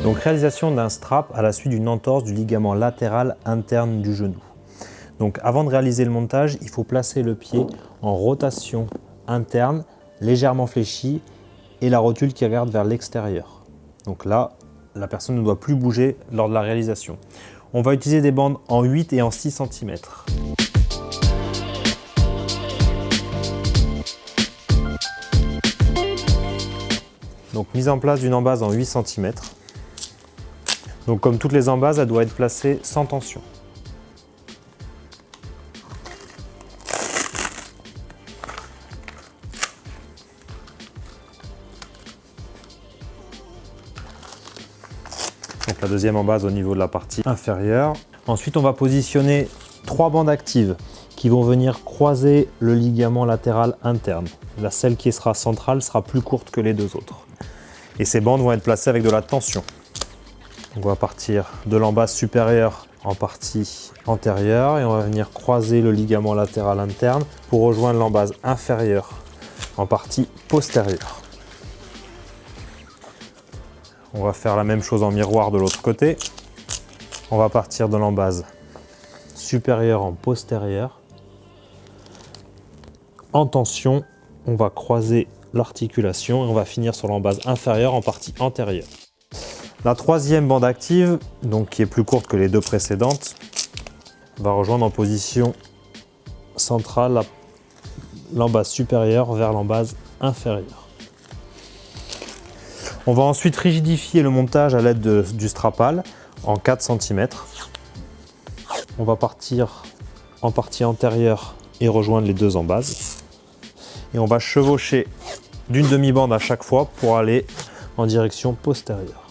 Donc réalisation d'un strap à la suite d'une entorse du ligament latéral interne du genou. Donc avant de réaliser le montage, il faut placer le pied en rotation interne, légèrement fléchie et la rotule qui regarde vers l'extérieur. Donc là, la personne ne doit plus bouger lors de la réalisation. On va utiliser des bandes en 8 et en 6 cm. Donc mise en place d'une embase en 8 cm. Donc comme toutes les embases, elle doit être placée sans tension. Donc la deuxième embase au niveau de la partie inférieure. Ensuite, on va positionner 3 bandes actives qui vont venir croiser le ligament latéral interne. Celle qui sera centrale sera plus courte que les deux autres. Et ces bandes vont être placées avec de la tension. Donc on va partir de l'embase supérieure en partie antérieure et on va venir croiser le ligament latéral interne pour rejoindre l'embase inférieure en partie postérieure. On va faire la même chose en miroir de l'autre côté. On va partir de l'embase supérieure en postérieure. En tension, on va croiser l'articulation et on va finir sur l'embase inférieure en partie antérieure. La troisième bande active, donc qui est plus courte que les deux précédentes, va rejoindre en position centrale l'embase supérieure vers l'embase inférieure. On va ensuite rigidifier le montage à l'aide du strapal en 4 cm. On va partir en partie antérieure et rejoindre les deux embases. Et on va chevaucher d'une demi-bande à chaque fois pour aller en direction postérieure.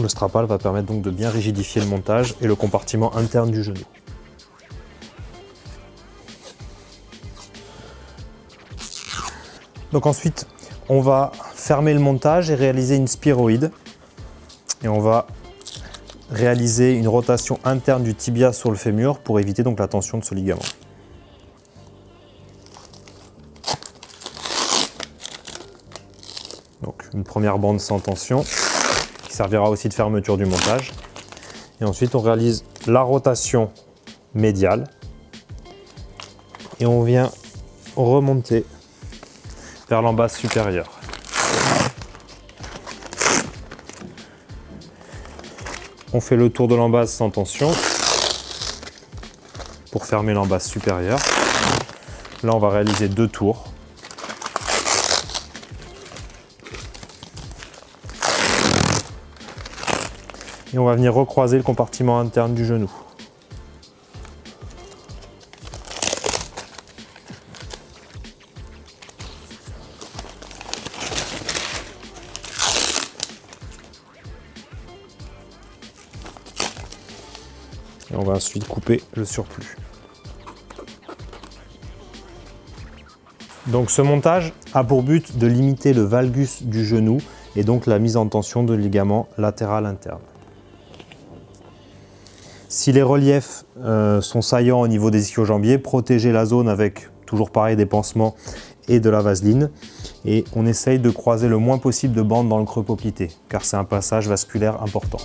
Le strapal va permettre donc de bien rigidifier le montage et le compartiment interne du genou. Donc ensuite, on va fermer le montage et réaliser une spiroïde. Et on va réaliser une rotation interne du tibia sur le fémur pour éviter donc la tension de ce ligament. Donc une première bande sans tension qui servira aussi de fermeture du montage. Et ensuite, on réalise la rotation médiale et on vient remonter vers l'embase supérieure. On fait le tour de l'embase sans tension pour fermer l'embase supérieure. Là, on va réaliser 2 tours. Et on va venir recroiser le compartiment interne du genou. Et on va ensuite couper le surplus. Donc ce montage a pour but de limiter le valgus du genou et donc la mise en tension de ligament latéral interne. Si les reliefs sont saillants au niveau des ischio-jambiers, protégez la zone avec toujours pareil des pansements et de la vaseline. Et on essaye de croiser le moins possible de bandes dans le creux poplité car c'est un passage vasculaire important.